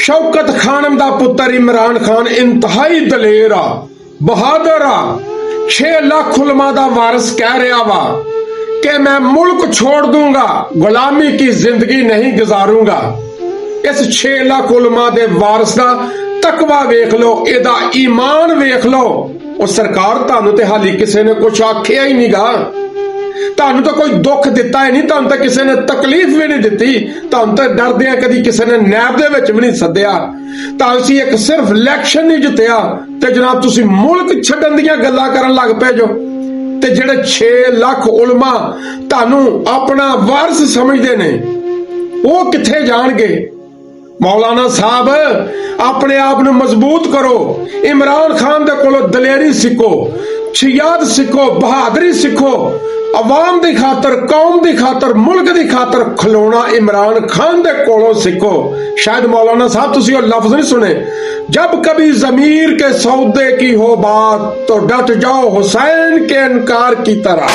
शौकत खानम दा पुत्र इमरान खान इंतहाई दलेर आ, बहादुर आ। 6 लाख उलमा दा वारिस कह रहा वा कि मैं मुल्क छोड़ दूंगा, गुलामी की जिंदगी नहीं गुजारूंगा। इस 6 लाख उलमा दे वारिस दा तकवा वेख लो, एदा ईमान वेख लो। और सरकार तानू ते हाली किसी ने कुछ आखिया ही नहीं गा, तानू तो कोई दुख दिता ही नहीं, तानू तो किसी ने तकलीफ भी नहीं दिती, तानू तो डरदे कदी किसी ने नैब दे विच भी नहीं सद्दिया, तासी एक सिर्फ इलैक्शन नहीं जितया ते जनाब तुसी मुल्क छड्डण दीयां गल्लां करन लग पे जो। ते जिहड़े 6 लाख उलमा तानू अपना वारिस समझदे ने वो किथे जाणगे। मौलाना साहब अपने आप ਨੂੰ मजबूत करो, इमरान खान दे कोलों दलेरी सीखो, छियाद सीखो, बहादरी सीखो, अवाम दी खातर, कौम दी खातर, मुल्क दी खातर खलोना इमरान खान दे कोलों सीखो। शायद मौलाना साहब तुसी वो लफ्ज नहीं सुने, जब कभी जमीर के सौदे की हो बात तो डट जाओ हुसैन के इनकार की तरह।